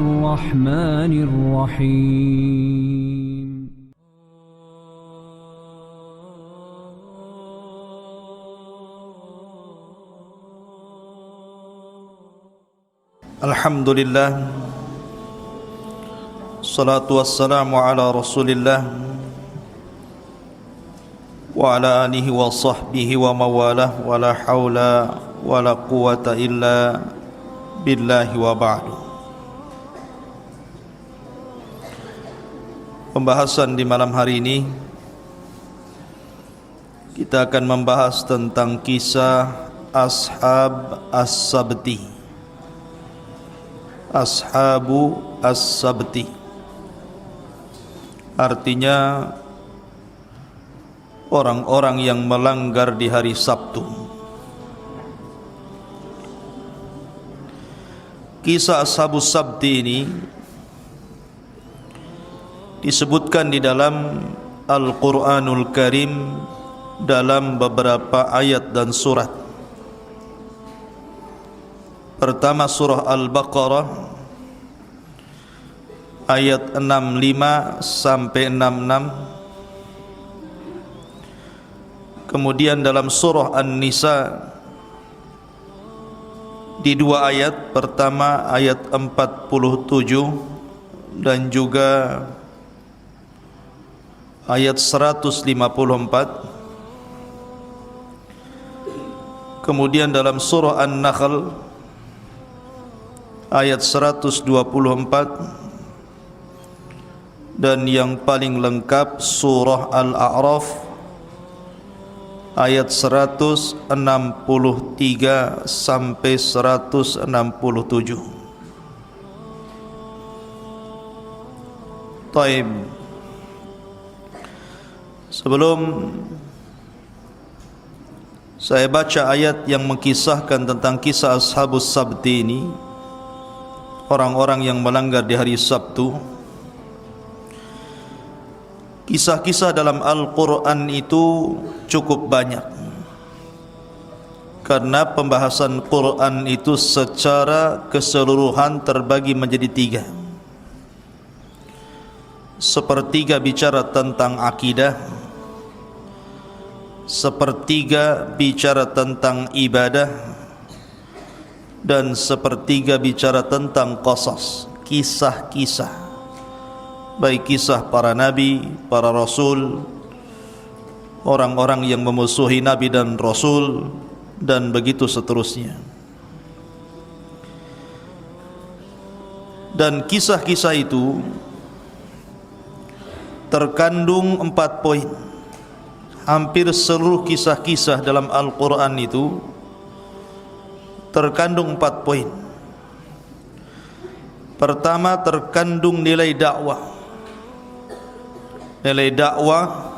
الرحمن الرحيم. Alhamdulillah, salatu wassalamu ala rasulillah wa ala alihi wa sahbihi wa mawalah, wa la hawla wa la quwata illa billahi wa ba'du. Pembahasan di malam hari ini kita akan membahas tentang kisah Ashab As-Sabti. Ashabu As-Sabti artinya orang-orang yang melanggar di hari Sabtu. Kisah Ashabus Sabti ini disebutkan di dalam Al-Quranul Karim dalam beberapa ayat dan surat. Pertama surah Al-Baqarah ayat 65 sampai 66. Kemudian dalam surah An-Nisa di dua ayat, pertama ayat 47 dan juga ayat 154. Kemudian dalam surah An-Nahl ayat 124 dan yang paling lengkap surah Al-A'raf ayat 163 sampai 167. Taib. Sebelum saya baca ayat yang mengkisahkan tentang kisah Ashabus Sabti ini, orang-orang yang melanggar di hari Sabtu, kisah-kisah dalam Al-Quran itu cukup banyak, karena pembahasan Quran itu secara keseluruhan terbagi menjadi tiga. Sepertiga bicara tentang akidah, sepertiga bicara tentang ibadah, dan sepertiga bicara tentang qasas, kisah-kisah, baik kisah para nabi, para rasul, orang-orang yang memusuhi nabi dan rasul, dan begitu seterusnya. Dan kisah-kisah itu terkandung 4 poin. Hampir seluruh kisah-kisah dalam Al-Quran itu terkandung 4 poin. Pertama, terkandung nilai dakwah. Nilai dakwah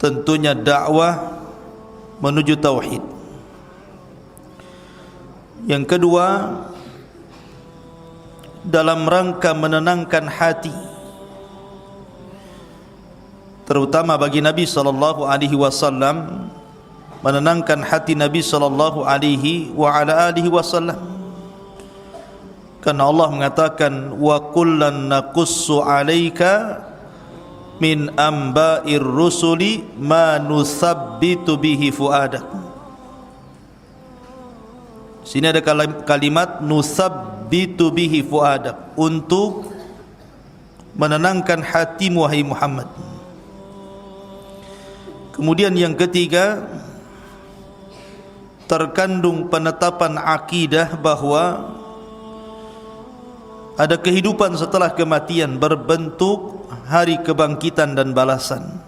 tentunya dakwah menuju tauhid. Yang kedua, dalam rangka menenangkan hati, terutama bagi Nabi sallallahu alaihi wasallam, menenangkan hati Nabi sallallahu alaihi wa ala alihi wasallam. Karena Allah mengatakan wa kullan naqussu 'alaika min amba'ir rusuli ma nusabbitu bihi fuadak. Sini ada kalimat nusabbitu bihi fuadak, untuk menenangkan hatimu wahai Muhammad. Kemudian yang ketiga, terkandung penetapan akidah bahwa ada kehidupan setelah kematian berbentuk hari kebangkitan dan balasan.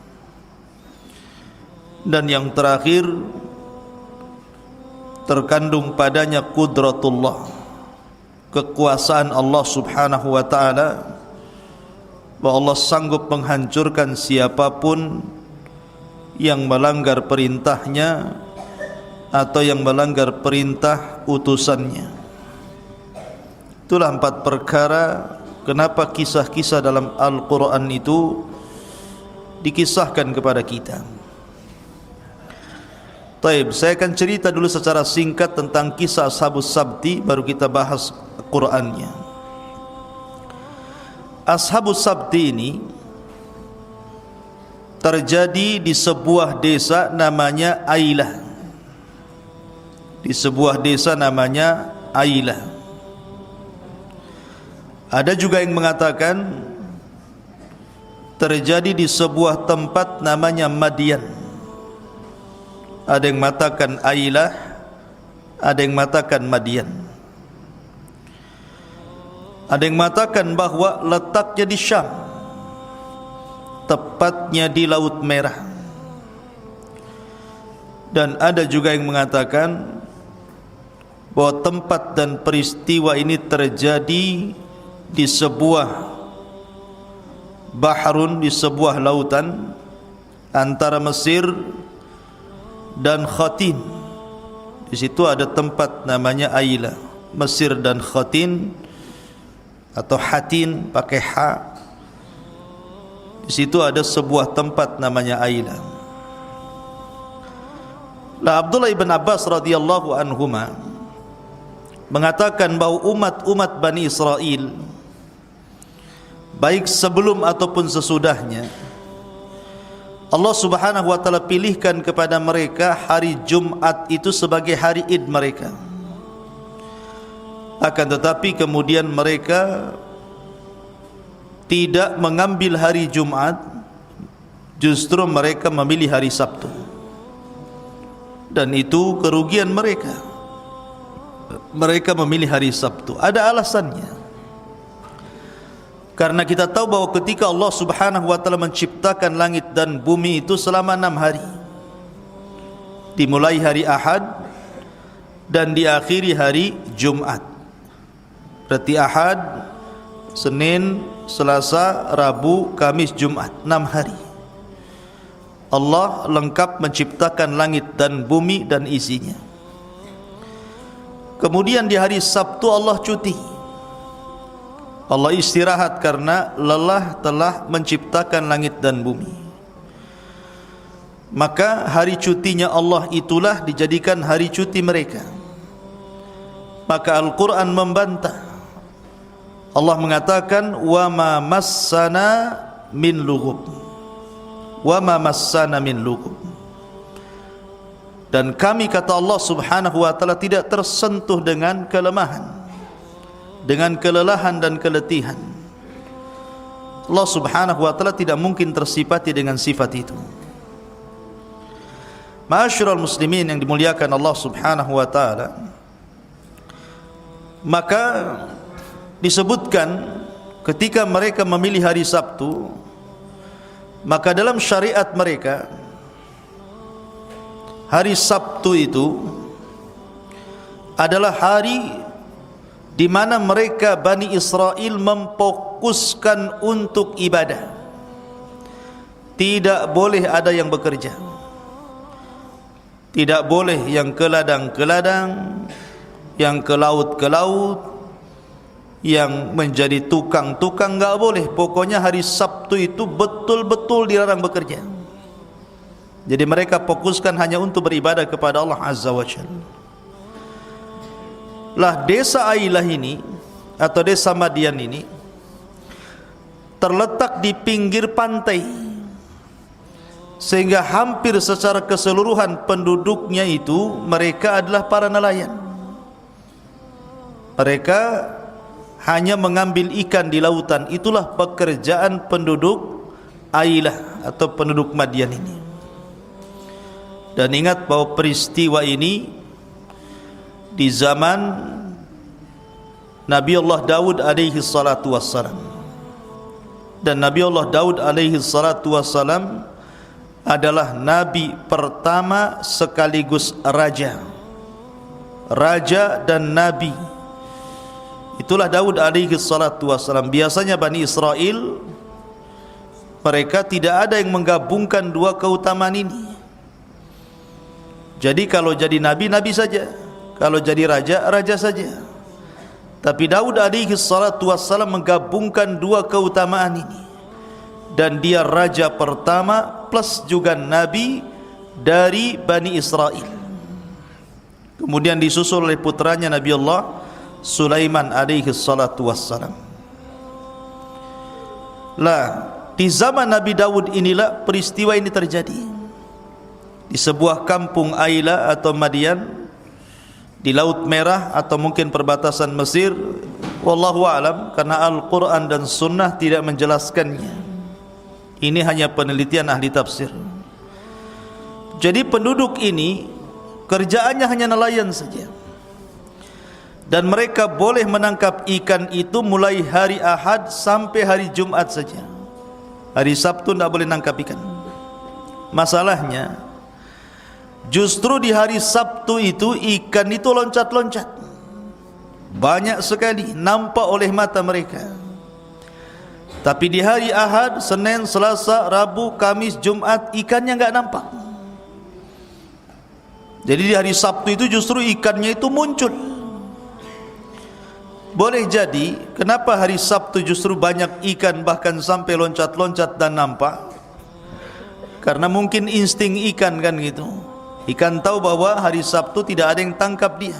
Dan yang terakhir, terkandung padanya qudratullah, kekuasaan Allah subhanahu wa ta'ala, bahwa Allah sanggup menghancurkan siapapun yang melanggar perintahnya atau yang melanggar perintah utusannya. Itulah 4 perkara kenapa kisah-kisah dalam Al-Quran itu dikisahkan kepada kita. Taib, saya akan cerita dulu secara singkat tentang kisah Ashabus Sabti, baru kita bahas Qur'annya. Ashabus Sabti ini terjadi di sebuah desa namanya Ailah. Di sebuah desa namanya Ailah. Ada juga yang mengatakan terjadi di sebuah tempat namanya Madian. Ada yang mengatakan Ailah, ada yang mengatakan Madian. Ada yang mengatakan bahawa letaknya di Syam, tepatnya di Laut Merah. Dan ada juga yang mengatakan bahwa tempat dan peristiwa ini terjadi di sebuah bahrun, di sebuah lautan antara Mesir dan Khatin. Di situ ada tempat namanya Ailah. Mesir dan Khatin atau Hatin pakai ha. Di situ ada sebuah tempat namanya Ailah. Lah Abdullah ibn Abbas radhiyallahu anhuma mengatakan bahawa umat-umat Bani Israel baik sebelum ataupun sesudahnya, Allah Subhanahu wa taala pilihkan kepada mereka hari Jumat itu sebagai hari Id mereka. Akan tetapi kemudian mereka tidak mengambil hari Jumat, justru mereka memilih hari Sabtu. Dan itu kerugian mereka. Mereka memilih hari Sabtu. Ada alasannya. Karena kita tahu bahwa ketika Allah Subhanahu wa taala menciptakan langit dan bumi itu selama 6 hari, dimulai hari Ahad dan diakhiri hari Jumat. Berarti Ahad, Senin, Selasa, Rabu, Kamis, Jumat, 6 hari Allah lengkap menciptakan langit dan bumi dan isinya. Kemudian di hari Sabtu Allah cuti, Allah istirahat karena lelah telah menciptakan langit dan bumi. Maka hari cutinya Allah itulah dijadikan hari cuti mereka. Maka Al-Quran membantah. Allah mengatakan wa ma massana min lughub. Wa ma massana min lughub. Dan kami, kata Allah Subhanahu wa taala, tidak tersentuh dengan kelemahan, dengan kelelahan dan keletihan. Allah Subhanahu wa taala tidak mungkin tersifati dengan sifat itu. Ma'asyiral muslimin yang dimuliakan Allah Subhanahu wa taala, maka disebutkan ketika mereka memilih hari Sabtu, maka dalam syariat mereka hari Sabtu itu adalah hari di mana mereka Bani Israel memfokuskan untuk ibadah. Tidak boleh ada yang bekerja, tidak boleh yang ke ladang ke ladang, yang ke laut ke laut, yang menjadi tukang-tukang, enggak boleh. Pokoknya hari Sabtu itu betul-betul dilarang bekerja. Jadi mereka fokuskan hanya untuk beribadah kepada Allah Azza wa Jalla. Lah desa Ailah ini atau desa Madian ini terletak di pinggir pantai, sehingga hampir secara keseluruhan penduduknya itu mereka adalah para nelayan. Mereka hanya mengambil ikan di lautan. Itulah pekerjaan penduduk Ailah atau penduduk Madian ini. Dan ingat bahwa peristiwa ini di zaman Nabi Allah Daud alaihi salatu wassalam. Dan Nabi Allah Daud alaihi salatu wassalam adalah nabi pertama sekaligus raja. Raja dan nabi. Itulah Daud alaihi salatu wassalam. Biasanya Bani Israel mereka tidak ada yang menggabungkan dua keutamaan ini. Jadi kalau jadi nabi, nabi saja. Kalau jadi raja, raja saja. Tapi Daud alaihi salatu wassalam menggabungkan dua keutamaan ini. Dan dia raja pertama plus juga nabi dari Bani Israel. Kemudian disusul oleh putranya Nabi Allah Sulaiman alaihi salatu wassalam. Lah, di zaman Nabi Daud inilah peristiwa ini terjadi. Di sebuah kampung Aila atau Madian di Laut Merah atau mungkin perbatasan Mesir, wallahu alam, karena Al-Quran dan Sunnah tidak menjelaskannya. Ini hanya penelitian ahli tafsir. Jadi penduduk ini kerjaannya hanya nelayan saja, dan mereka boleh menangkap ikan itu mulai hari Ahad sampai hari Jumat saja. Hari Sabtu tidak boleh nangkap ikan. Masalahnya, justru di hari Sabtu itu ikan itu loncat-loncat, banyak sekali nampak oleh mata mereka. Tapi di hari Ahad, Senin, Selasa, Rabu, Kamis, Jumat ikannya enggak nampak. Jadi di hari Sabtu itu justru ikannya itu muncul. Boleh jadi kenapa hari Sabtu justru banyak ikan, bahkan sampai loncat-loncat dan nampak? Karena mungkin insting ikan kan gitu. Ikan tahu bahwa hari Sabtu tidak ada yang tangkap dia,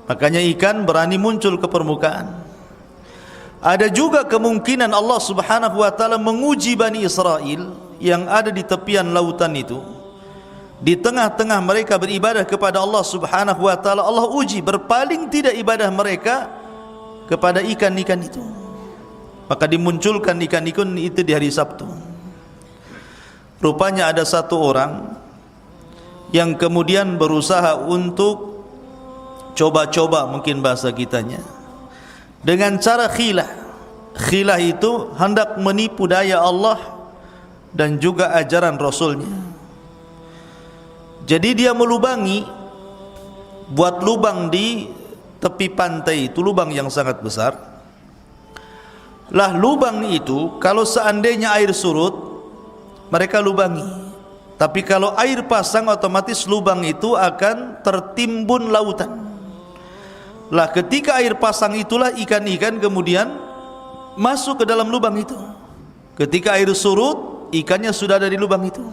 makanya ikan berani muncul ke permukaan. Ada juga kemungkinan Allah Subhanahu wa taala menguji Bani Israel yang ada di tepian lautan itu. Di tengah-tengah mereka beribadah kepada Allah Subhanahu wa taala, Allah uji berpaling tidak ibadah mereka kepada ikan-ikan itu. Maka dimunculkan ikan-ikan itu di hari Sabtu. Rupanya ada satu orang yang kemudian berusaha untuk coba-coba, mungkin bahasa kitanya, dengan cara khilah. Khilah itu hendak menipu daya Allah dan juga ajaran Rasulnya. Jadi dia melubangi, buat lubang di tepi pantai itu, lubang yang sangat besar. Lah lubang itu kalau seandainya air surut, mereka lubangi. Tapi kalau air pasang, otomatis lubang itu akan tertimbun lautan. Lah ketika air pasang itulah ikan-ikan kemudian masuk ke dalam lubang itu. Ketika air surut, ikannya sudah ada di lubang itu.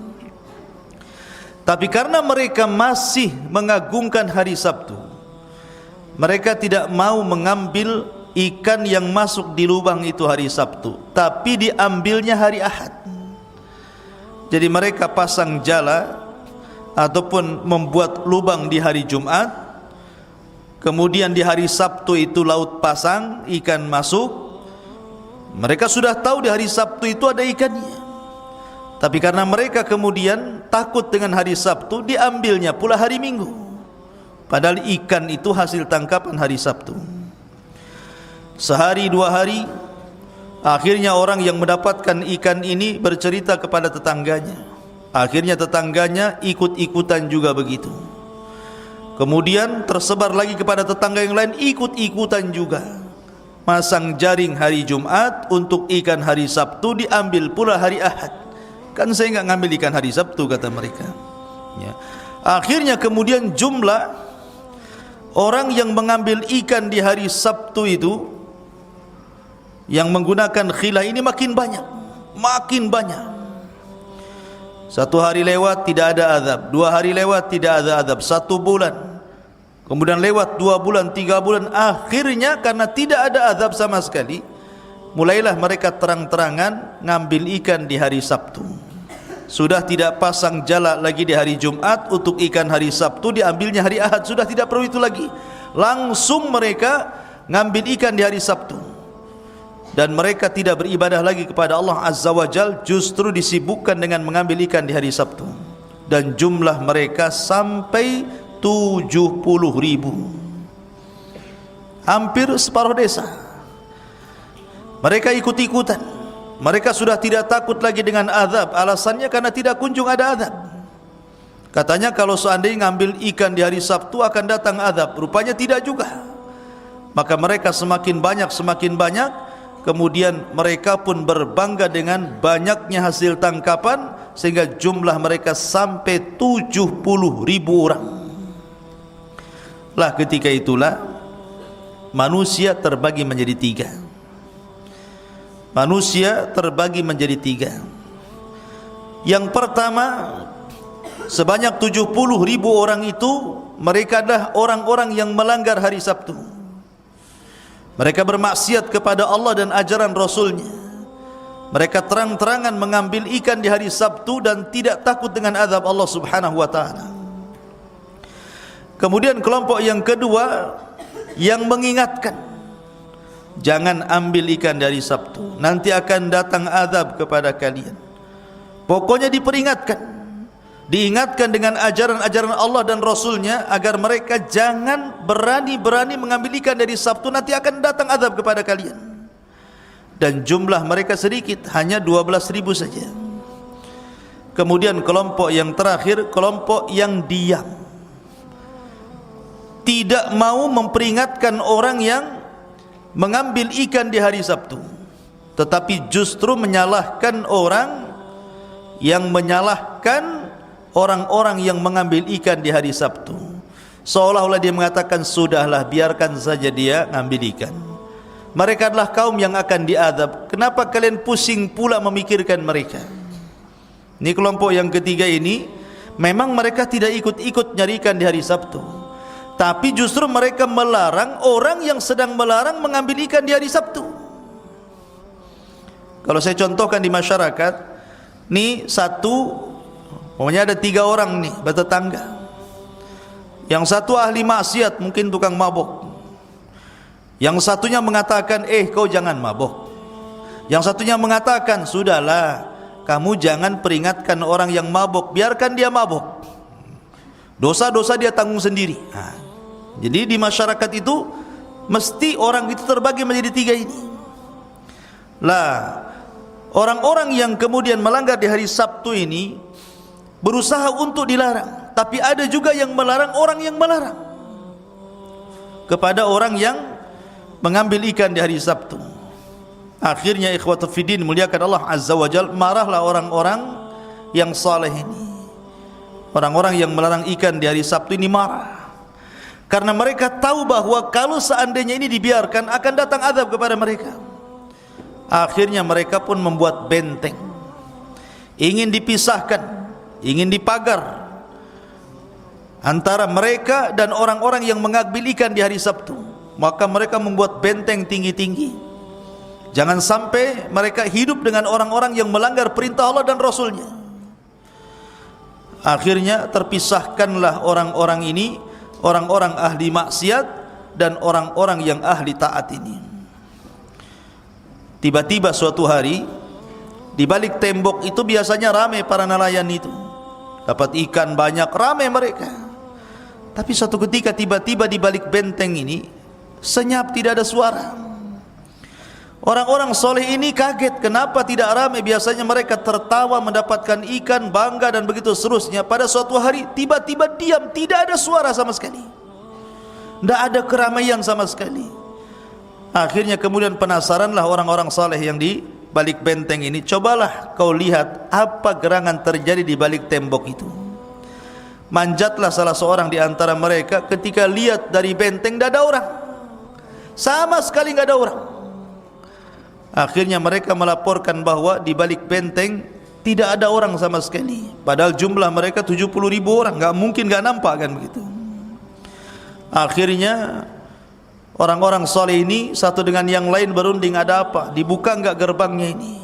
Tapi karena mereka masih mengagungkan hari Sabtu, mereka tidak mau mengambil ikan yang masuk di lubang itu hari Sabtu, tapi diambilnya hari Ahad. Jadi mereka pasang jala ataupun membuat lubang di hari Jumat, kemudian di hari Sabtu itu laut pasang, ikan masuk. Mereka sudah tahu di hari Sabtu itu ada ikannya, tapi karena mereka kemudian takut dengan hari Sabtu, diambilnya pula hari Minggu. Padahal ikan itu hasil tangkapan hari Sabtu. Sehari dua hari, akhirnya orang yang mendapatkan ikan ini bercerita kepada tetangganya. Akhirnya tetangganya ikut-ikutan juga begitu. Kemudian tersebar lagi kepada tetangga yang lain, ikut-ikutan juga. Masang jaring hari Jumat, untuk ikan hari Sabtu diambil pula hari Ahad. Kan saya enggak ngambil ikan hari Sabtu, kata mereka. Ya. Akhirnya kemudian jumlah orang yang mengambil ikan di hari Sabtu itu, yang menggunakan khilah ini makin banyak, makin banyak. Satu hari lewat tidak ada azab, dua hari lewat tidak ada azab, satu bulan, kemudian lewat 2 bulan, 3 bulan, akhirnya karena tidak ada azab sama sekali, mulailah mereka terang-terangan ngambil ikan di hari Sabtu. Sudah tidak pasang jala lagi di hari Jumat, untuk ikan hari Sabtu diambilnya hari Ahad, sudah tidak perlu itu lagi. Langsung mereka ngambil ikan di hari Sabtu. Dan mereka tidak beribadah lagi kepada Allah Azza wa Jal, justru disibukkan dengan mengambil ikan di hari Sabtu. Dan jumlah mereka sampai 70.000, hampir separuh desa. Mereka ikut-ikutan. Mereka sudah tidak takut lagi dengan azab. Alasannya karena tidak kunjung ada azab. Katanya kalau seandainya ngambil ikan di hari Sabtu akan datang azab. Rupanya tidak juga. Maka mereka semakin banyak, kemudian mereka pun berbangga dengan banyaknya hasil tangkapan, sehingga jumlah mereka sampai 70.000 orang. Lah ketika itulah manusia terbagi menjadi 3. Manusia terbagi menjadi 3. Yang pertama, sebanyak 70.000 orang itu, mereka adalah orang-orang yang melanggar hari Sabtu. Mereka bermaksiat kepada Allah dan ajaran Rasulnya. Mereka terang-terangan mengambil ikan di hari Sabtu dan tidak takut dengan azab Allah Subhanahu wa ta'ala. Kemudian kelompok yang kedua yang mengingatkan, jangan ambil ikan dari Sabtu, nanti akan datang azab kepada kalian. Pokoknya diingatkan dengan ajaran-ajaran Allah dan Rasulnya agar mereka jangan berani-berani mengambil ikan dari Sabtu, nanti akan datang azab kepada kalian. Dan jumlah mereka sedikit, hanya 12.000 saja. Kemudian kelompok yang terakhir, kelompok yang diam, tidak mau memperingatkan orang yang mengambil ikan di hari Sabtu, tetapi justru menyalahkan orang yang menyalahkan orang-orang yang mengambil ikan di hari Sabtu. Seolah-olah dia mengatakan, sudahlah, biarkan saja dia ngambil ikan. Mereka adalah kaum yang akan diazab. Kenapa kalian pusing pula memikirkan mereka? Ini kelompok yang ketiga ini, memang mereka tidak ikut-ikut nyarikan di hari Sabtu, tapi justru mereka melarang orang yang sedang melarang mengambil ikan di hari Sabtu. Kalau saya contohkan di masyarakat, nih pokoknya ada 3 orang nih bertetangga. Yang satu ahli maksiat, mungkin tukang mabuk. Yang satunya mengatakan, kau jangan mabuk. Yang satunya mengatakan, sudahlah, kamu jangan peringatkan orang yang mabuk, biarkan dia mabuk, dosa-dosa dia tanggung sendiri. Jadi di masyarakat itu mesti orang itu terbagi menjadi 3 ini. Orang-orang yang kemudian melanggar di hari Sabtu ini berusaha untuk dilarang, tapi ada juga yang melarang orang yang melarang kepada orang yang mengambil ikan di hari Sabtu. Akhirnya ikhwatu fiddin, muliakan Allah Azza wa Jal, marahlah orang-orang yang saleh ini. Orang-orang yang melarang ikan di hari Sabtu ini marah, karena mereka tahu bahwa kalau seandainya ini dibiarkan akan datang azab kepada mereka. Akhirnya mereka pun membuat benteng, ingin dipisahkan, ingin dipagar antara mereka dan orang-orang yang mengambil ikan di hari Sabtu. Maka mereka membuat benteng tinggi-tinggi, jangan sampai mereka hidup dengan orang-orang yang melanggar perintah Allah dan Rasulnya. Akhirnya terpisahkanlah orang-orang ini, orang-orang ahli maksiat dan orang-orang yang ahli taat ini. Tiba-tiba suatu hari, di balik tembok itu biasanya ramai para nelayan itu, dapat ikan banyak, ramai mereka. Tapi suatu ketika tiba-tiba di balik benteng ini senyap, tidak ada suara. Orang-orang soleh ini kaget, kenapa tidak ramai? Biasanya mereka tertawa mendapatkan ikan, bangga dan begitu seterusnya. Pada suatu hari tiba-tiba diam, tidak ada suara sama sekali, tidak ada keramaian sama sekali. Akhirnya kemudian penasaranlah orang-orang soleh yang di balik benteng ini. Cobalah kau lihat apa gerangan terjadi di balik tembok itu. Manjatlah salah seorang di antara mereka, ketika lihat dari benteng tidak ada orang, sama sekali nggak ada orang. Akhirnya mereka melaporkan bahwa di balik benteng tidak ada orang sama sekali. Padahal jumlah mereka 70.000 orang, nggak mungkin nggak nampak kan begitu. Akhirnya orang-orang soleh ini satu dengan yang lain berunding, ada apa? Dibuka nggak gerbangnya ini?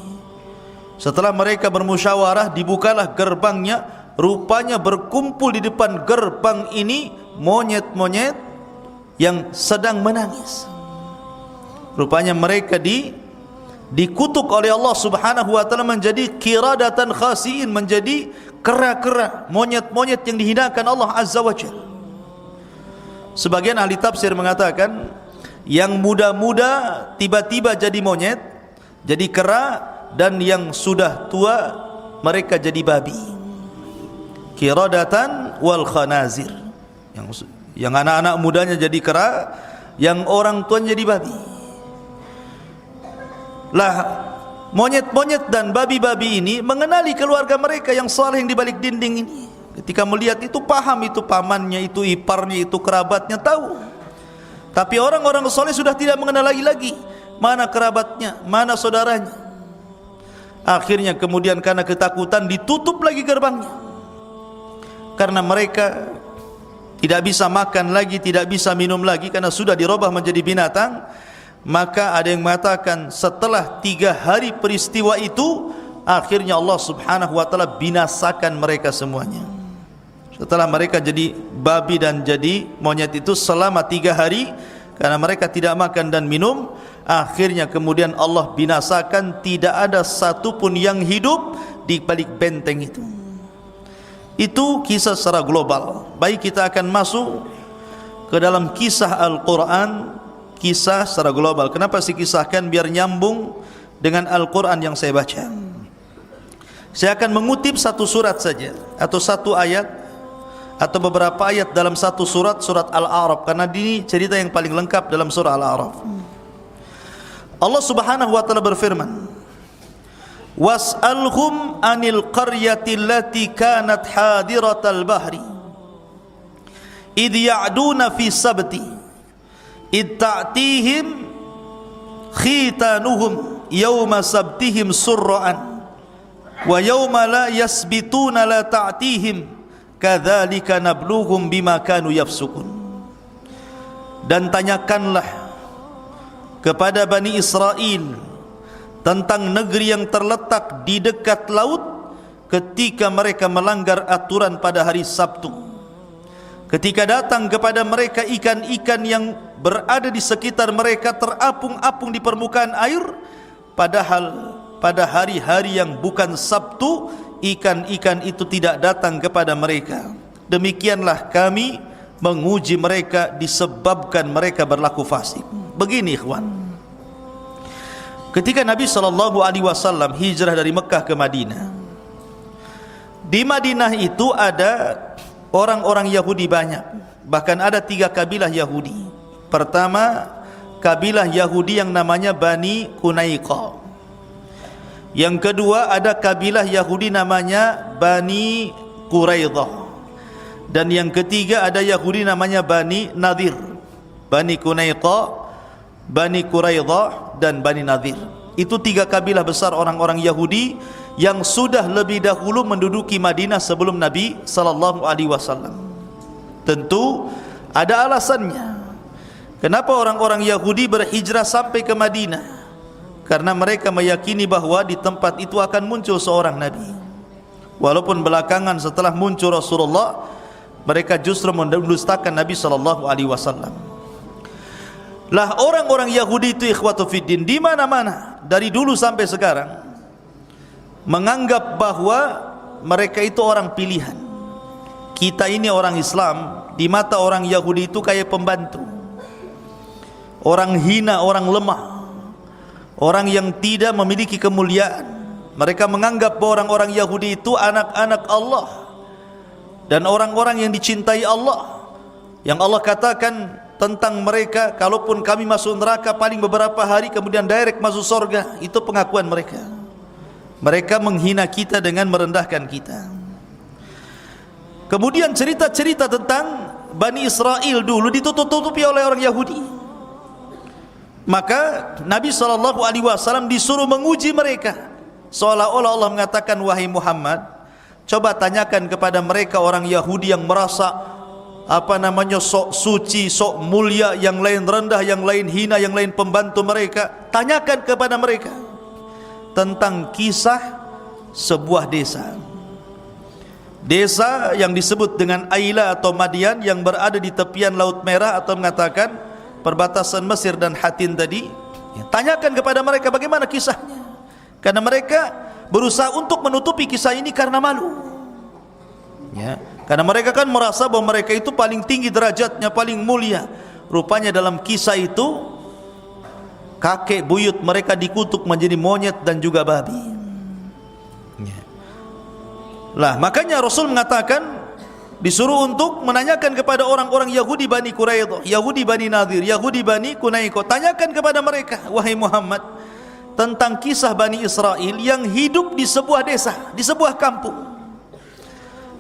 Setelah mereka bermusyawarah, dibukalah gerbangnya. Rupanya berkumpul di depan gerbang ini monyet-monyet yang sedang menangis. Rupanya mereka dikutuk oleh Allah Subhanahu wa taala menjadi qiradatan khasiin, menjadi kera-kera, monyet-monyet yang dihinakan Allah Azza wa Jalla. Sebagian ahli tafsir mengatakan, yang muda-muda tiba-tiba jadi monyet, jadi kera, dan yang sudah tua mereka jadi babi. Qiradatan wal khanazir. Yang anak-anak mudanya jadi kera, yang orang tuanya jadi babi. Monyet-monyet dan babi-babi ini mengenali keluarga mereka yang saleh yang di balik dinding ini. Ketika melihat itu paham, itu pamannya, itu iparnya, itu kerabatnya, tahu. Tapi orang-orang saleh sudah tidak mengenal lagi mana kerabatnya, mana saudaranya. Akhirnya kemudian karena ketakutan ditutup lagi gerbangnya, karena mereka tidak bisa makan lagi, tidak bisa minum lagi, karena sudah dirubah menjadi binatang. Maka ada yang mengatakan setelah 3 hari peristiwa itu, akhirnya Allah subhanahu wa ta'ala binasakan mereka semuanya. Setelah mereka jadi babi dan jadi monyet itu selama 3 hari, karena mereka tidak makan dan minum, akhirnya kemudian Allah binasakan, tidak ada satupun yang hidup di balik benteng itu. Itu kisah secara global. Baik, kita akan masuk ke dalam kisah Al-Quran, kisah secara global. Kenapa saya kisahkan? Biar nyambung dengan Al-Quran yang saya baca. Saya akan mengutip satu surat saja, atau satu ayat, atau beberapa ayat dalam satu surat, surat Al-A'raf, karena ini cerita yang paling lengkap dalam surah Al-A'raf. Allah subhanahu wa ta'ala berfirman, was'alhum anil qaryati allati kanat hadiratal bahri idh ya'duna fi sabti idh ta'tihim khitanuhum yawma sabtihim surra'an wa yawma la yasbituna la ta'tihim kadzalika nabluhum bima kanu yafsukun. Dan tanyakanlah kepada Bani Israel tentang negeri yang terletak di dekat laut ketika mereka melanggar aturan pada hari Sabtu, ketika datang kepada mereka ikan-ikan yang berada di sekitar mereka terapung-apung di permukaan air, padahal pada hari-hari yang bukan Sabtu ikan-ikan itu tidak datang kepada mereka. Demikianlah kami menguji mereka disebabkan mereka berlaku fasik. Begini ikhwan, ketika Nabi SAW hijrah dari Mekah ke Madinah, di Madinah itu ada orang-orang Yahudi banyak, bahkan ada 3 kabilah Yahudi. Pertama, kabilah Yahudi yang namanya Bani Qunaiqah. Yang kedua, ada kabilah Yahudi namanya Bani Quraidah. Dan yang ketiga, ada Yahudi namanya Bani Nadir. Bani Qunaiqah, Bani Quraidah, dan Bani Nadir. Itu 3 kabilah besar orang-orang Yahudi yang sudah lebih dahulu menduduki Madinah sebelum Nabi SAW. Tentu ada alasannya kenapa orang-orang Yahudi berhijrah sampai ke Madinah, karena mereka meyakini bahwa di tempat itu akan muncul seorang Nabi. Walaupun belakangan setelah muncul Rasulullah, mereka justru mendustakan Nabi SAW. Lah, orang-orang Yahudi itu ikhwatu fiddin di mana-mana dari dulu sampai sekarang menganggap bahwa mereka itu orang pilihan. Kita ini orang Islam, di mata orang Yahudi itu kayak pembantu, orang hina, orang lemah, orang yang tidak memiliki kemuliaan. Mereka menganggap bahwa orang-orang Yahudi itu anak-anak Allah dan orang-orang yang dicintai Allah, yang Allah katakan tentang mereka, kalaupun kami masuk neraka paling beberapa hari kemudian direct masuk surga. Itu pengakuan mereka. Mereka menghina kita dengan merendahkan kita. Kemudian cerita-cerita tentang Bani Israel dulu ditutup-tutupi oleh orang Yahudi. Maka Nabi SAW disuruh menguji mereka, seolah-olah Allah mengatakan, wahai Muhammad, coba tanyakan kepada mereka orang Yahudi yang merasa sok suci, sok mulia, yang lain rendah, yang lain hina, yang lain pembantu mereka. Tanyakan kepada mereka tentang kisah sebuah desa yang disebut dengan Aila atau Madian, yang berada di tepian Laut Merah, atau mengatakan perbatasan Mesir dan Hatin tadi. Tanyakan kepada mereka bagaimana kisahnya, karena mereka berusaha untuk menutupi kisah ini karena malu, ya. Karena mereka kan merasa bahwa mereka itu paling tinggi derajatnya, paling mulia. Rupanya dalam kisah itu kakek buyut mereka dikutuk menjadi monyet dan juga babi. Lah, makanya Rasul mengatakan disuruh untuk menanyakan kepada orang-orang Yahudi Bani Quraidah, Yahudi Bani Nadir, Yahudi Bani Qunaiqah. Tanyakan kepada mereka, wahai Muhammad, tentang kisah Bani Israel yang hidup di sebuah desa, di sebuah kampung,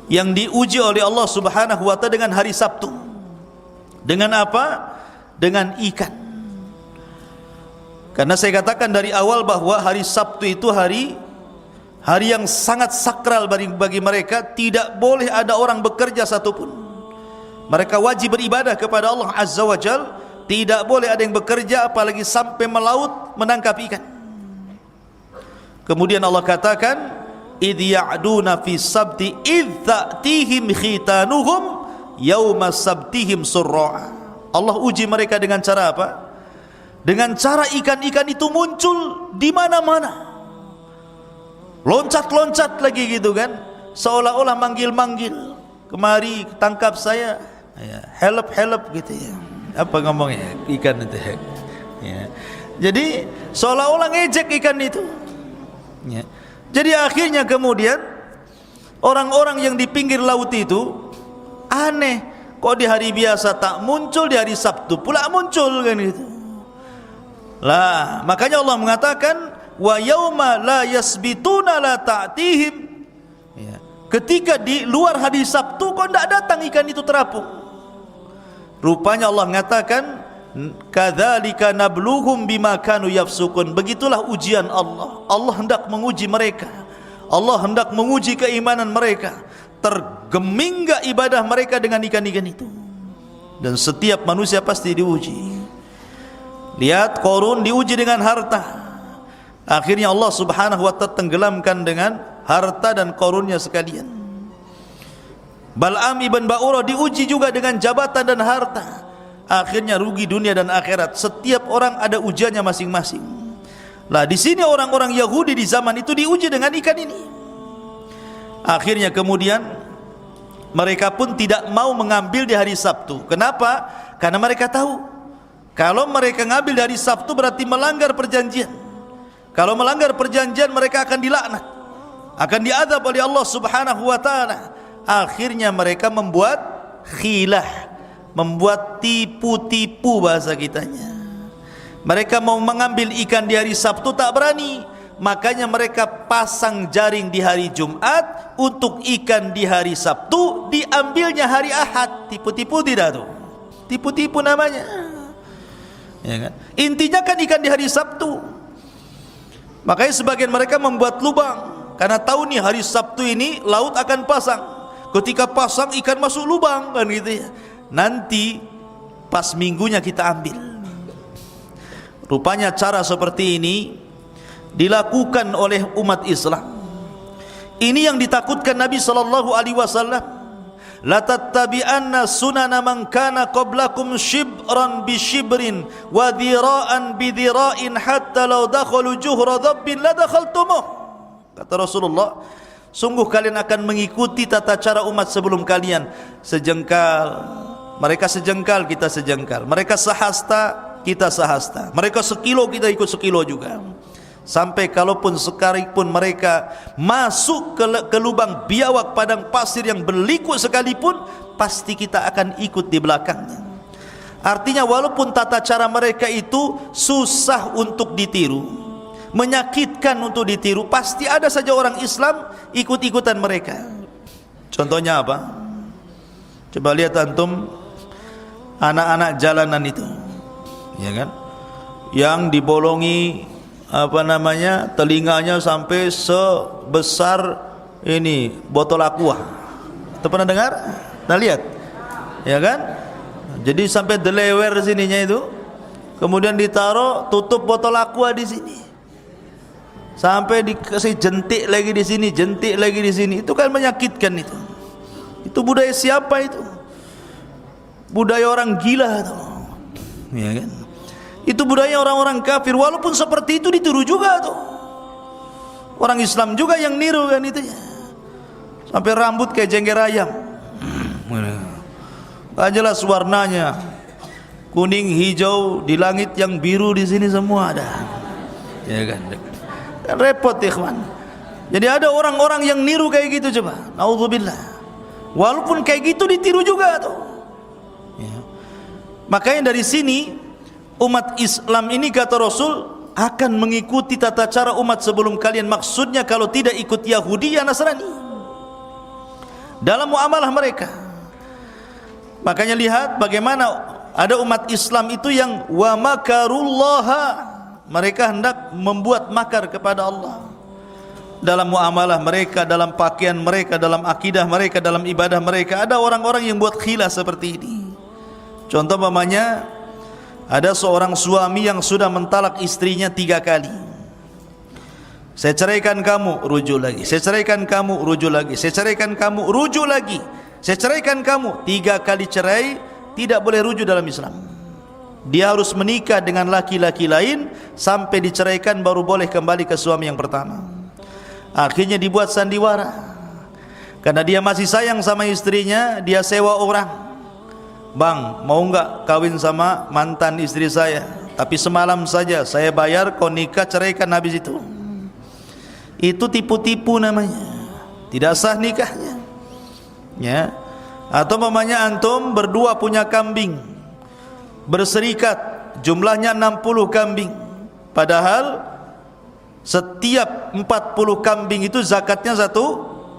yang diuji oleh Allah Subhanahu wa ta'ala dengan hari Sabtu. Dengan apa? Dengan ikan. Karena saya katakan dari awal bahwa hari Sabtu itu hari yang sangat sakral bagi mereka. Tidak boleh ada orang bekerja satupun. Mereka wajib beribadah kepada Allah Azza wa Jal tidak boleh ada yang bekerja apalagi sampai melaut menangkap ikan. Kemudian Allah katakan, idh ya'duna fi sabti idh ta'tihim khitanuhum yawma sabtihim surra'a. Allah uji mereka dengan cara apa? Dengan cara ikan-ikan itu muncul di mana-mana, loncat-loncat lagi gitu kan, seolah-olah manggil-manggil, kemari tangkap saya, ya, help gitu ya. Apa ngomongnya ikan itu ya. Jadi seolah-olah ngejek ikan itu ya. Jadi akhirnya kemudian orang-orang yang di pinggir laut itu aneh, kok di hari biasa tak muncul, di hari Sabtu pula muncul kan gitu. Lah makanya Allah mengatakan wa yauma la yasbituna la ta'tihim ya. Ketika di luar hari Sabtu kok tidak datang ikan itu terapung. Rupanya Allah mengatakan kadzalika nabluhum bima kanu yafsukun. Begitulah ujian Allah. Allah hendak menguji mereka. Allah hendak menguji keimanan mereka. Tergeming enggak ibadah mereka dengan ikan-ikan itu. Dan setiap manusia pasti diuji. Lihat Qarun diuji dengan harta. Akhirnya Allah Subhanahu wa ta'ala tenggelamkan dengan harta dan Qarunnya sekalian. Bal'am ibn Ba'urah diuji juga dengan jabatan dan harta. Akhirnya rugi dunia dan akhirat. Setiap orang ada ujiannya masing-masing. Lah di sini orang-orang Yahudi di zaman itu diuji dengan ikan ini. Akhirnya kemudian mereka pun tidak mau mengambil di hari Sabtu. Kenapa? Karena mereka tahu kalau mereka ngambil di hari Sabtu berarti melanggar perjanjian. Kalau melanggar perjanjian mereka akan dilaknat, akan diazab oleh Allah Subhanahu wa ta'ala. Akhirnya mereka membuat khilah, membuat tipu-tipu bahasa kitanya. Mereka mau mengambil ikan di hari Sabtu tak berani. Makanya mereka pasang jaring di hari Jumat untuk ikan di hari Sabtu diambilnya hari Ahad. Tipu-tipu tidak tuh? Tipu-tipu namanya. Ya kan? Intinya kan ikan di hari Sabtu. Makanya sebagian mereka membuat lubang karena tahu nih hari Sabtu ini laut akan pasang. Ketika pasang ikan masuk lubang kan gitu ya. Nanti pas minggunya kita ambil. Rupanya cara seperti ini dilakukan oleh umat Islam. Ini yang ditakutkan Nabi sallallahu alaihi wasallam. La tattabi'anna sunana man kana qablakum shibran bi shibrin wa dhira'an bi dhira'in hatta law dakhalu juhra dhabbin la dakhaltumuh. Kata Rasulullah, sungguh kalian akan mengikuti tata cara umat sebelum kalian. Sejengkal, mereka sejengkal, kita sejengkal. Mereka sehasta, kita sehasta. Mereka sekilo, kita ikut sekilo juga. Sampai kalaupun sekalipun mereka masuk ke lubang biawak padang pasir yang berliku sekalipun, pasti kita akan ikut di belakangnya. Artinya walaupun tata cara mereka itu susah untuk ditiru, menyakitkan untuk ditiru, pasti ada saja orang Islam ikut-ikutan mereka. Contohnya apa? Coba lihat antum anak-anak jalanan itu, ya kan? Yang dibolongi telinganya sampai sebesar ini botol aqua. Itu pernah dengar? Nah lihat, ya kan? Jadi sampai delewer sininya itu, kemudian ditaruh tutup botol aqua di sini, sampai dikasih jentik lagi di sini, jentik lagi di sini. Itu kan menyakitkan itu. Itu budaya siapa itu? Budaya orang gila tuh, ya kan? Itu budaya orang-orang kafir. Walaupun seperti itu ditiru juga tuh. Orang Islam juga yang niru kan itu ya. Sampai rambut kayak jengger ayam. Gak jelas warnanya. Kuning, hijau, di langit yang biru di sini semua ada. Ya kan? Kan repot ikhwan. Jadi ada orang-orang yang niru kayak gitu coba. Naudzubillah. Walaupun kayak gitu ditiru juga tuh. Ya. Makanya dari sini umat Islam ini kata Rasul akan mengikuti tata cara umat sebelum kalian. Maksudnya kalau tidak ikut Yahudi ya Nasrani dalam muamalah mereka. Makanya lihat bagaimana ada umat Islam itu yang wa makarullaha, mereka hendak membuat makar kepada Allah dalam muamalah mereka, dalam pakaian mereka, dalam akidah mereka, dalam ibadah mereka. Ada orang-orang yang buat khilah seperti ini. Contoh umpamanya Ada seorang suami yang sudah mentalak istrinya 3 kali. Saya ceraikan kamu, rujuk lagi. Saya ceraikan kamu, rujuk lagi. Saya ceraikan kamu, rujuk lagi. Saya ceraikan kamu. 3 kali cerai, tidak boleh rujuk dalam Islam. Dia harus menikah dengan laki-laki lain sampai diceraikan, baru boleh kembali ke suami yang pertama. Akhirnya dibuat sandiwara. Karena dia masih sayang sama istrinya, dia sewa orang. Bang, mau enggak kawin sama mantan istri saya? Tapi semalam saja saya bayar, kau nikah, ceraikan habis itu. Itu tipu-tipu namanya. Tidak sah nikahnya. Ya. Atau mamanya antum berdua punya kambing, berserikat, jumlahnya 60 kambing. Padahal setiap 40 kambing itu zakatnya 1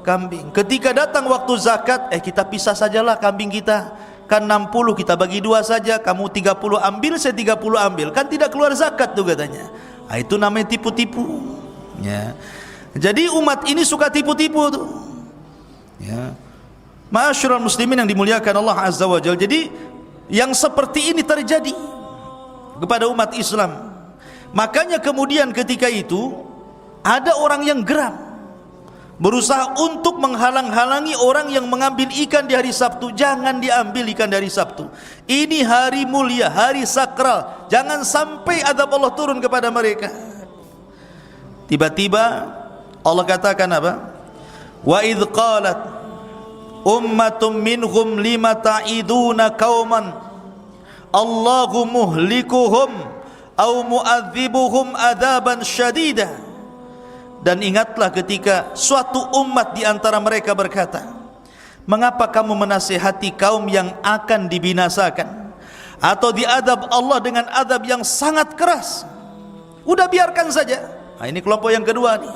kambing. Ketika datang waktu zakat, kita pisah sajalah kambing kita. Kan 60 kita bagi 2 saja, kamu 30 ambil, saya 30 ambil. Kan tidak keluar zakat tuh katanya. Itu namanya tipu-tipu. Ya. Jadi umat ini suka tipu-tipu tuh. Ya. Ma'asyiral muslimin yang dimuliakan Allah Azza wa Jalla. Jadi yang seperti ini terjadi kepada umat Islam. Makanya kemudian ketika itu ada orang yang geram, berusaha untuk menghalang-halangi orang yang mengambil ikan di hari Sabtu. Jangan diambil ikan dari Sabtu. Ini hari mulia, hari sakral. Jangan sampai azab Allah turun kepada mereka. Tiba-tiba Allah katakan apa? Wa idh qalat ummatum minhum lima ta'iduna qauman Allahu muhlikuhum au mu'adzibuhum adzaban syadida. Dan ingatlah ketika suatu umat di antara mereka berkata, mengapa kamu menasihati kaum yang akan dibinasakan atau diadab Allah dengan adab yang sangat keras? Udah biarkan saja. Ini kelompok yang kedua nih.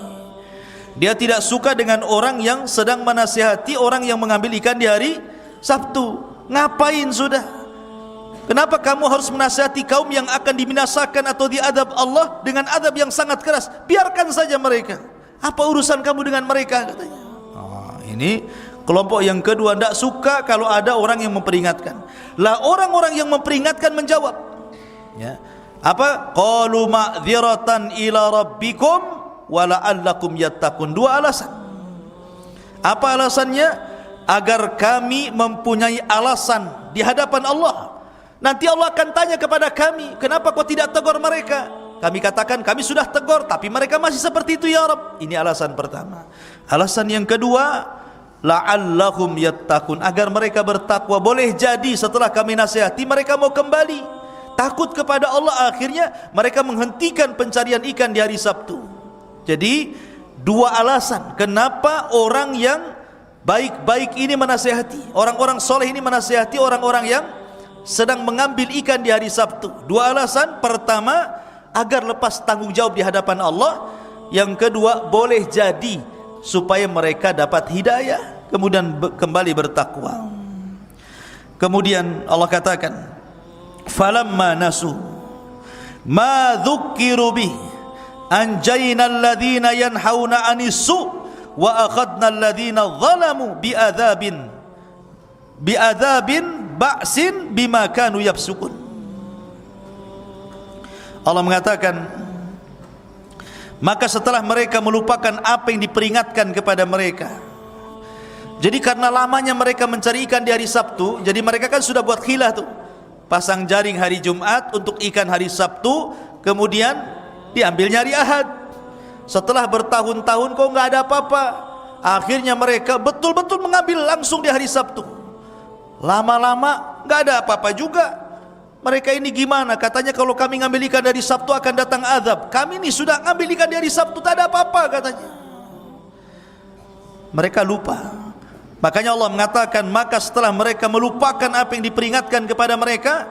Dia tidak suka dengan orang yang sedang menasihati orang yang mengambil ikan di hari Sabtu. Ngapain sudah? Kenapa kamu harus menasihati kaum yang akan dibinasakan atau diadab Allah dengan adab yang sangat keras? Biarkan saja mereka. Apa urusan kamu dengan mereka, katanya. Ini kelompok yang kedua, tidak suka kalau ada orang yang memperingatkan. Lah orang-orang yang memperingatkan menjawab, ya. Apa? Qalu ma'dziratan ila rabbikum wala'allakum yattaqun. 2 alasan. Apa alasannya? Agar kami mempunyai alasan di hadapan Allah. Nanti Allah akan tanya kepada kami, kenapa kau tidak tegur mereka? Kami katakan kami sudah tegur, tapi mereka masih seperti itu ya Rabb. Ini alasan pertama. Alasan yang kedua, la'allahum yattaqun, agar mereka bertakwa. Boleh jadi setelah kami nasihati mereka mau kembali takut kepada Allah, akhirnya mereka menghentikan pencarian ikan di hari Sabtu. Jadi 2 alasan kenapa orang yang baik-baik ini menasihati, orang-orang soleh ini menasihati orang-orang yang sedang mengambil ikan di hari Sabtu. 2 alasan. Pertama, agar lepas tanggung jawab di hadapan Allah. Yang kedua, boleh jadi supaya mereka dapat hidayah, kemudian kembali bertakwa. Kemudian Allah katakan, falamma nasu ma dzukkiru bih anjayna alladhina yanhauna 'anis su' wa akhadna alladhina zalamu bi'adzabin ba'sin bima kanu yafsukun. Allah mengatakan, maka setelah mereka melupakan apa yang diperingatkan kepada mereka. Jadi karena lamanya mereka mencari ikan di hari Sabtu, jadi mereka kan sudah buat khilah tuh, pasang jaring hari Jumat untuk ikan hari Sabtu, kemudian diambilnya hari Ahad. Setelah bertahun-tahun kok nggak ada apa-apa, akhirnya mereka betul-betul mengambil langsung di hari Sabtu. Lama-lama nggak ada apa-apa juga. Mereka ini gimana? Katanya kalau kami ngambil ikan dari Sabtu akan datang azab. Kami ini sudah ngambil ikan dari Sabtu, tak ada apa-apa katanya. Mereka lupa. Makanya Allah mengatakan, maka setelah mereka melupakan apa yang diperingatkan kepada mereka,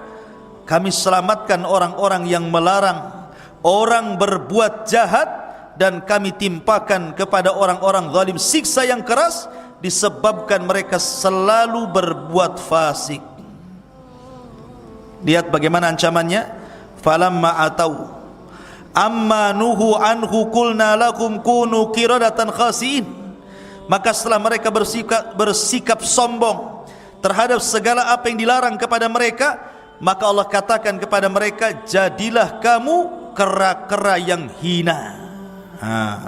kami selamatkan orang-orang yang melarang orang berbuat jahat, dan kami timpakan kepada orang-orang zalim siksa yang keras disebabkan mereka selalu berbuat fasik. Lihat bagaimana ancamannya. Falamma atau amma nuhu anhu qulna lakum kunu qiradatan khasiin. Maka setelah mereka bersikap sombong terhadap segala apa yang dilarang kepada mereka, maka Allah katakan kepada mereka, jadilah kamu kera-kera yang hina.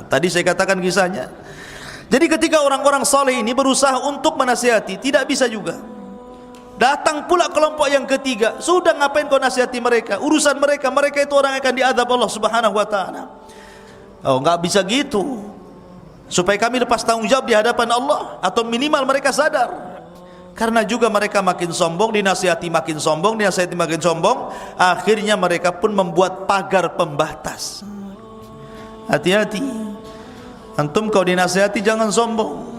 Tadi saya katakan kisahnya. Jadi ketika orang-orang saleh ini berusaha untuk menasihati, tidak bisa juga. Datang pula kelompok yang ketiga, sudah ngapain kau nasihati mereka? Urusan mereka, mereka itu orang yang akan diazab Allah Subhanahu wa taala. Oh, enggak bisa gitu. Supaya kami lepas tanggung jawab di hadapan Allah, atau minimal mereka sadar. Karena juga mereka makin sombong, dinasihati makin sombong, dinasihati makin sombong, akhirnya mereka pun membuat pagar pembatas. Hati-hati. Antum kau dinasihati jangan sombong.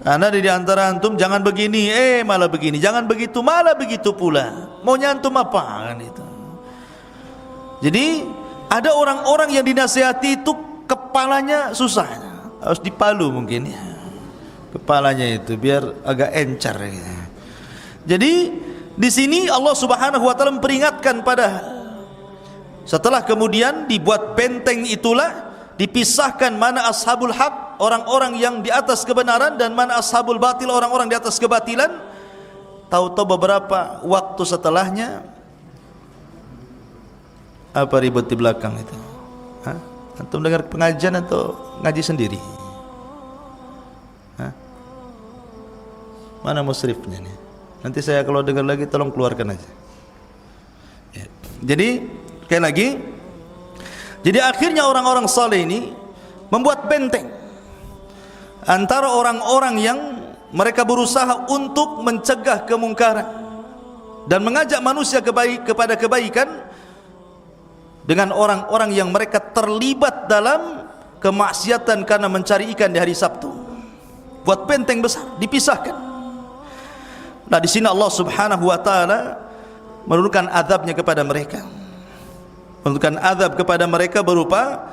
Karena di antara antum jangan begini, malah begini, jangan begitu, malah begitu pula. Maunya antum apa kan itu? Jadi ada orang-orang yang dinasihati itu kepalanya susah, harus dipalu mungkin ya. Kepalanya itu biar agak encar ya. Jadi di sini Allah Subhanahu wa taala memperingatkan setelah kemudian dibuat benteng itulah dipisahkan mana ashabul haq, orang-orang yang di atas kebenaran, dan mana ashabul batil, orang-orang di atas kebatilan. Tahu-tahu beberapa waktu setelahnya apa ribut di belakang itu? Antum dengar pengajian atau ngaji sendiri? Mana musrifnya nih? Nanti saya kalau dengar lagi tolong keluarkan aja ya. Jadi sekali lagi, jadi akhirnya orang-orang saleh ini membuat benteng antara orang-orang yang mereka berusaha untuk mencegah kemungkaran dan mengajak manusia kepada kebaikan, dengan orang-orang yang mereka terlibat dalam kemaksiatan karena mencari ikan di hari Sabtu. Buat benteng besar, dipisahkan. Nah, di sini Allah Subhanahu wa taala menurunkan azabnya kepada mereka. Menurunkan azab kepada mereka berupa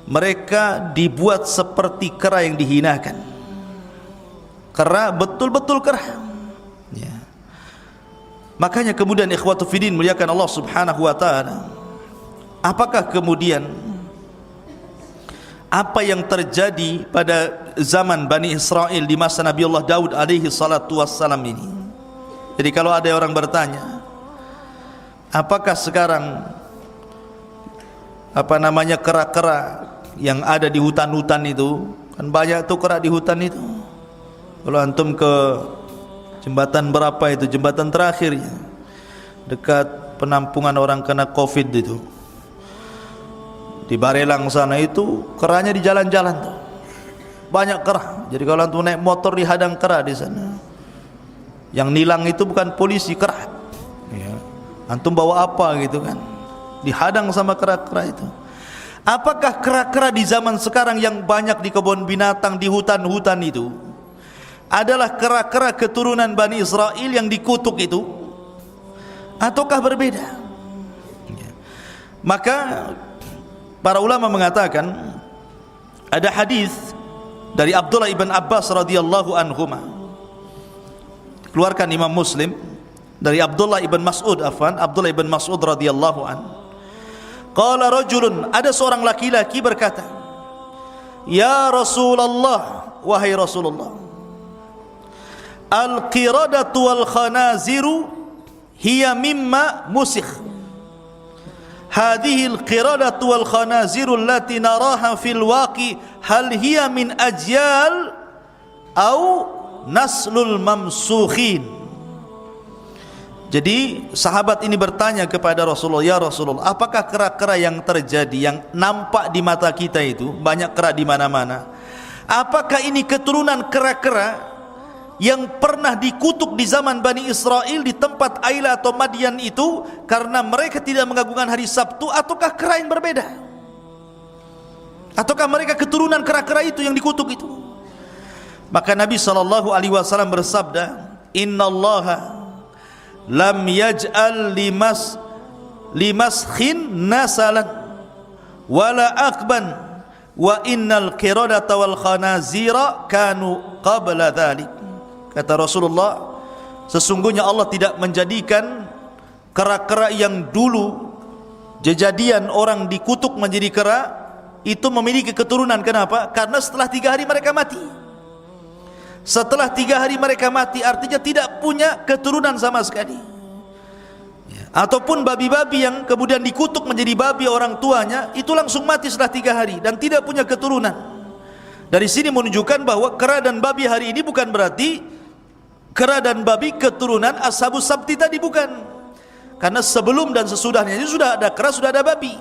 mereka dibuat seperti kera yang dihinakan. Kera, betul-betul kera ya. Makanya kemudian ikhwatu fiddin muliakan Allah Subhanahu wa taala, apakah kemudian apa yang terjadi pada zaman Bani Israel di masa Nabi Allah Daud alaihi salatu wassalam ini? Jadi kalau ada orang bertanya, apakah sekarang kera-kera yang ada di hutan-hutan itu, kan banyak tuh kera di hutan itu. Kalau antum ke jembatan berapa itu, jembatan terakhirnya dekat penampungan orang kena Covid itu, di Barelang sana itu keranya di jalan-jalan tuh, banyak kera. Jadi kalau antum naik motor dihadang kera di sana. Yang nilang itu bukan polisi, kera ya. Antum bawa apa gitu kan, dihadang sama kera-kera itu. Apakah kera-kera di zaman sekarang yang banyak di kebun binatang, di hutan-hutan itu adalah kera-kera keturunan Bani Israel yang dikutuk itu, ataukah berbeda? Maka para ulama mengatakan ada hadis dari Abdullah ibn Abbas radhiyallahu anhuma, keluarkan Imam Muslim, dari Abdullah ibn Mas'ud Abdullah ibn Mas'ud radhiyallahu an. Qala rajulun, ada seorang laki-laki berkata, ya Rasulullah, wahai Rasulullah, al-qiradatu wal khanaziru hiya mimma musikh. Hadhihi al-qiradatu wal khanaziru allati naraha fil waqi hal hiya min ajyal au naslul mamsukhin. Jadi sahabat ini bertanya kepada Rasulullah, ya Rasulullah, apakah kera-kera yang terjadi, yang nampak di mata kita itu, banyak kera di mana-mana, apakah ini keturunan kera-kera yang pernah dikutuk di zaman Bani Israel di tempat Aila atau Madian itu karena mereka tidak mengagungkan hari Sabtu, ataukah kera yang berbeda? Ataukah mereka keturunan kera-kera itu yang dikutuk itu? Maka Nabi SAW bersabda, innallaha lam yaj'al limaskhin nasalan wala akban wa innal qiradata wal khanazira kanu qabla dhalik. Kata Rasulullah, sesungguhnya Allah tidak menjadikan kera-kera yang dulu kejadian orang dikutuk menjadi kera itu memiliki keturunan. Kenapa? Karena setelah 3 hari mereka mati. Setelah 3 hari mereka mati, artinya tidak punya keturunan sama sekali. Ataupun babi-babi yang kemudian dikutuk menjadi babi orang tuanya, itu langsung mati setelah 3 hari dan tidak punya keturunan. Dari sini menunjukkan bahwa kera dan babi hari ini bukan berarti kera dan babi keturunan Ashabus Sabti tadi, bukan. Karena sebelum dan sesudahnya itu sudah ada kera, sudah ada babi.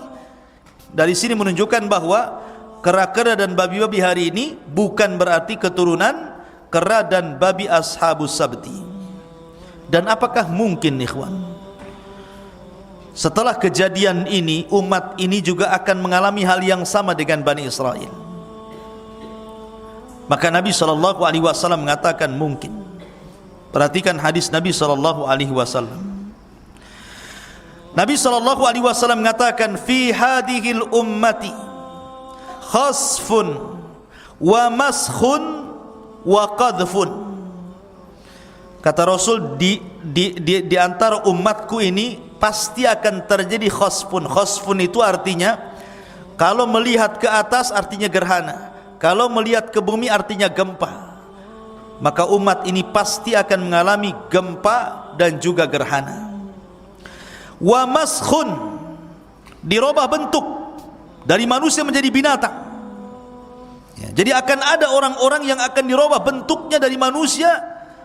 Dari sini menunjukkan bahwa kera-kera dan babi-babi hari ini bukan berarti keturunan kera dan babi Ashabus Sabti. Dan apakah mungkin, ikhwan, setelah kejadian ini umat ini juga akan mengalami hal yang sama dengan Bani Israel? Maka Nabi SAW mengatakan mungkin. Perhatikan hadis Nabi SAW. Nabi SAW mengatakan, fi hadhil ummati khasfun wa maskhun wa qadhfun. Kata Rasul, di antara umatku ini pasti akan terjadi khasfun. Khasfun itu artinya kalau melihat ke atas artinya gerhana, kalau melihat ke bumi artinya gempa. Maka umat ini pasti akan mengalami gempa dan juga gerhana. Wa maskhun, dirubah bentuk dari manusia menjadi binatang. Ya, jadi akan ada orang-orang yang akan dirubah bentuknya dari manusia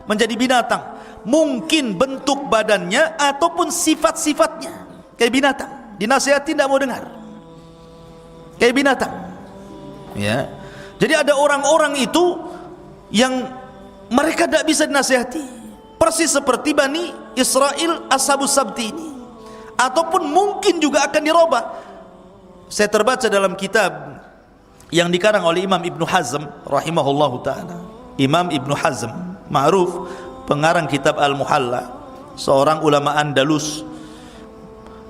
menjadi binatang. Mungkin bentuk badannya ataupun sifat-sifatnya kayak binatang. Dinasihati tidak mau dengar, kayak binatang. Ya. Jadi ada orang-orang itu yang mereka tidak bisa dinasihati, persis seperti Bani Israel Ashabus Sabti ini. Ataupun mungkin juga akan dirubah. Saya terbaca dalam kitab yang dikarang oleh Imam Ibn Hazm rahimahullahu ta'ala. Imam Ibn Hazm ma'ruf, pengarang kitab Al-Muhalla, seorang ulama Andalus.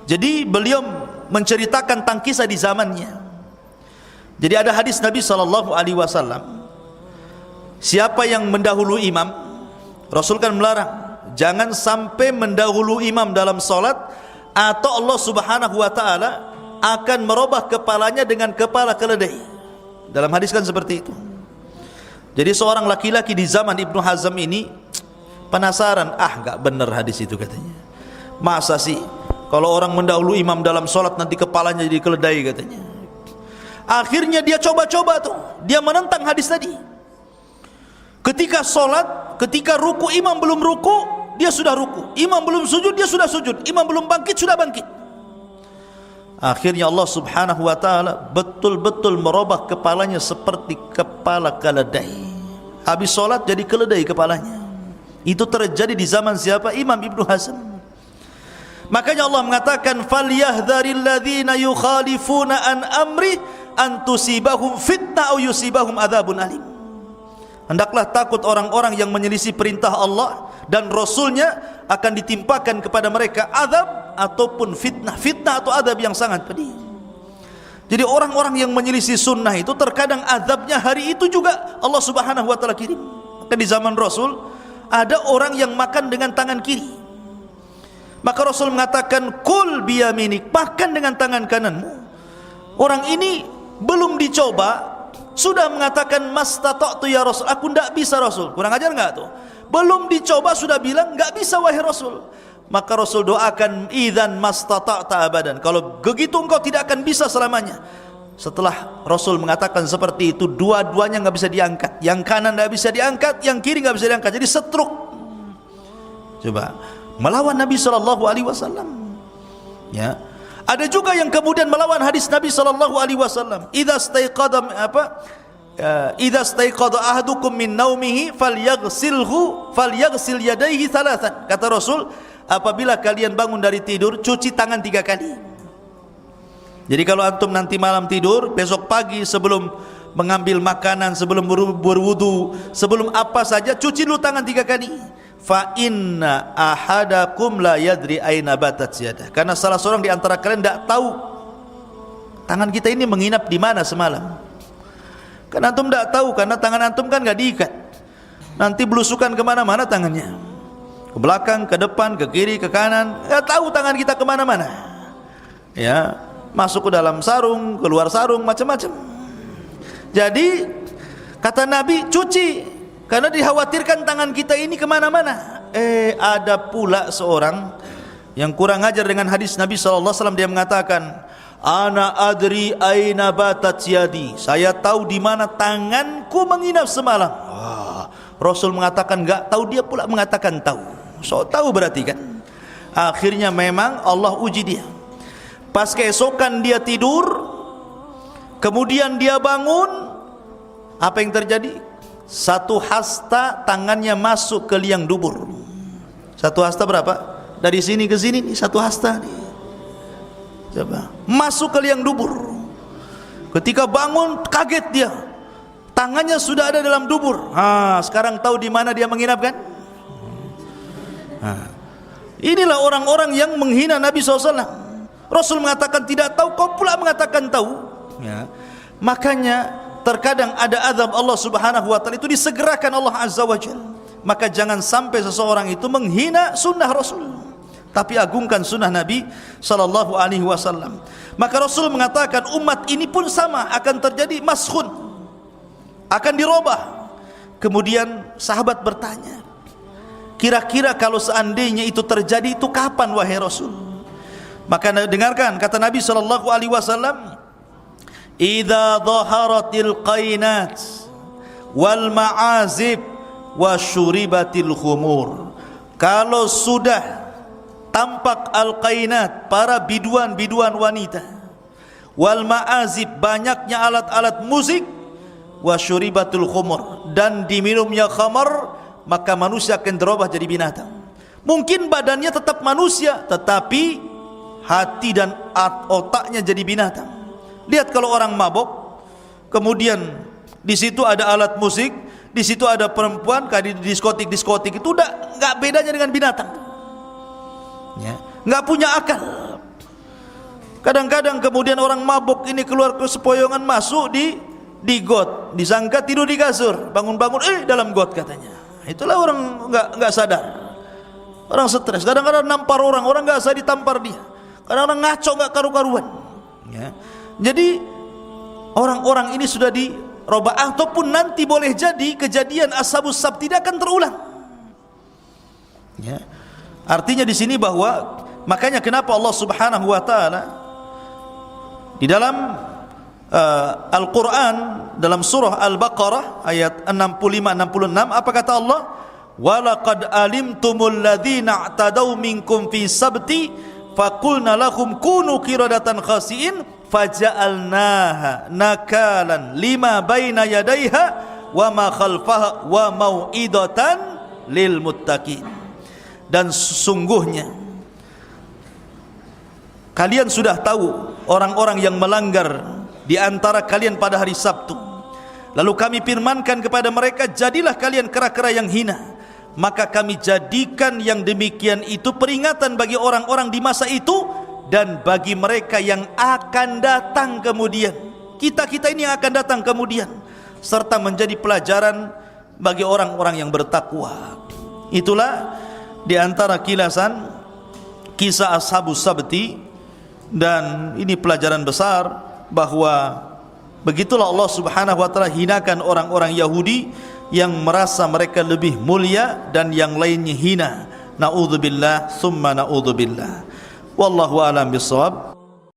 Jadi beliau menceritakan tentang kisah di zamannya. Jadi ada hadis Nabi SAW, siapa yang mendahului imam, Rasul kan melarang jangan sampai mendahului imam dalam salat, atau Allah Subhanahu wa ta'ala akan merubah kepalanya dengan kepala keledai. Dalam hadis kan seperti itu. Jadi seorang laki-laki di zaman Ibnu Hazm ini penasaran, enggak benar hadis itu katanya. Masa sih kalau orang mendahului imam dalam solat nanti kepalanya jadi keledai katanya. Akhirnya dia coba-coba tuh, dia menentang hadis tadi. Ketika solat, ketika ruku, imam belum ruku, dia sudah ruku. Imam belum sujud, dia sudah sujud. Imam belum bangkit, sudah bangkit. Akhirnya Allah Subhanahu wa ta'ala betul-betul merubah kepalanya seperti kepala keledai. Habis solat jadi keledai kepalanya. Itu terjadi di zaman siapa? Imam Ibnu Hazm. Makanya Allah mengatakan, falyahdharil ladzina yukhalifuna an amri an tusibahum fitnah aw yusibahum adzabun alim. Hendaklah takut orang-orang yang menyelisih perintah Allah dan Rasulnya, akan ditimpakan kepada mereka azab ataupun fitnah. Fitnah atau azab yang sangat pedih. Jadi orang-orang yang menyelisih sunnah itu terkadang azabnya hari itu juga Allah Subhanahu wa ta'ala kirim. Maka di zaman Rasul ada orang yang makan dengan tangan kiri. Maka Rasul mengatakan, kul biyaminik, makan dengan tangan kananmu. Orang ini belum dicoba sudah mengatakan mastata'tu ya Rasul, aku tidak bisa Rasul. Kurang ajar enggak tuh? Belum dicoba sudah bilang enggak bisa wahai Rasul. Maka Rasul doakan, idzan mastata'ta abadan, kalau begitu engkau tidak akan bisa selamanya. Setelah Rasul mengatakan seperti itu, dua-duanya enggak bisa diangkat. Yang kanan enggak bisa diangkat, yang kiri enggak bisa diangkat. Jadi setruk. Coba melawan Nabi SAW. Ya. Ada juga yang kemudian melawan hadis Nabi SAW. Idza staiqadha ahadukum min naumihi falyaghsil yadayhi thalathan. Kata Rasul, apabila kalian bangun dari tidur, cuci tangan 3 kali. Jadi kalau antum nanti malam tidur, besok pagi sebelum mengambil makanan, sebelum berwudu, sebelum apa saja, cuci dulu tangan 3 kali. Fa inna ahadakum la yadri aina batat yadah. Karena salah seorang di antara kalian tidak tahu tangan kita ini menginap di mana semalam. Karena antum tidak tahu, karena tangan antum kan nggak diikat. Nanti belusukan kemana-mana tangannya, ke belakang, ke depan, ke kiri, ke kanan. Nggak tahu tangan kita kemana-mana. Ya, masuk ke dalam sarung, keluar sarung, macam-macam. Jadi kata Nabi, cuci. Karena dikhawatirkan tangan kita ini kemana-mana. Ada pula seorang yang kurang ajar dengan hadis Nabi SAW, dia mengatakan, ana adri aina batat yadi, saya tahu di mana tanganku menginap semalam. Rasul mengatakan enggak tahu, dia pula mengatakan tahu. So tahu berarti kan. Akhirnya memang Allah uji dia. Pas keesokan dia tidur, kemudian dia bangun, apa yang terjadi? Satu hasta tangannya masuk ke liang dubur. Satu hasta berapa? Dari sini ke sini nih, satu hasta nih. Coba, masuk ke liang dubur. Ketika bangun kaget dia, tangannya sudah ada dalam dubur. Sekarang tahu di mana dia menginap kan? Inilah orang-orang yang menghina Nabi SAW. Rasul mengatakan tidak tahu, kau pula mengatakan tahu. Ya. Makanya terkadang ada azab Allah Subhanahu wa taala itu disegerakan Allah Azza wa Jalla. Maka jangan sampai seseorang itu menghina sunnah Rasul, tapi agungkan sunnah Nabi sallallahu alaihi wasallam. Maka Rasul mengatakan umat ini pun sama, akan terjadi maskhun, akan dirubah. Kemudian sahabat bertanya, kira-kira kalau seandainya itu terjadi, itu kapan wahai Rasul? Maka dengarkan kata Nabi sallallahu alaihi wasallam, idza dhaharatil qainat wal ma'azib wa syuribatil khumur. Kalau sudah tampak al-qainat, para biduan-biduan wanita, wal ma'azib, banyaknya alat-alat musik, wa syuribatul khumur, dan diminumnya khamar, maka manusia akan berubah jadi binatang. Mungkin badannya tetap manusia, tetapi hati dan otaknya jadi binatang. Lihat kalau orang mabok, kemudian di situ ada alat musik, di situ ada perempuan, kayak di diskotik itu udah nggak bedanya dengan binatang. Ya, nggak punya akal. Kadang-kadang kemudian orang mabok ini keluar ke sepoyongan, masuk di got, disangka tidur di kasur, bangun-bangun dalam got katanya. Itulah orang nggak sadar, orang stres. Kadang-kadang nampar orang nggak usah ditampar dia. Kadang-kadang ngaco nggak karu-karuan. Ya. Jadi orang-orang ini sudah dirubah, ataupun nanti boleh jadi kejadian Ashabus Sabt tidak akan terulang. Ya. Artinya di sini bahwa, makanya kenapa Allah Subhanahu wa taala di dalam Al-Quran, dalam surah Al-Baqarah ayat 65-66, apa kata Allah? Walaqad alimtumul ladzina i'tadaw minkum fi sabti faqulna lahum kunu qiradatan khasiin faja'alnaha nakalan lima baina yadayha wa ma khalfaha wa mau'idatan lil muttaqin. Dan sesungguhnya kalian sudah tahu orang-orang yang melanggar di antara kalian pada hari Sabtu. Lalu kami firmankan kepada mereka, jadilah kalian kera-kera yang hina. Maka kami jadikan yang demikian itu peringatan bagi orang-orang di masa itu dan bagi mereka yang akan datang kemudian. Kita-kita ini yang akan datang kemudian, serta menjadi pelajaran bagi orang-orang yang bertakwa. Itulah di antara kilasan kisah Ashabus Sabti, dan ini pelajaran besar bahwa begitulah Allah Subhanahu wa taala hinakan orang-orang Yahudi yang merasa mereka lebih mulia dan yang lainnya hina. Na'udzubillah summa na'udzubillah. Wallahu a'lam bishawab.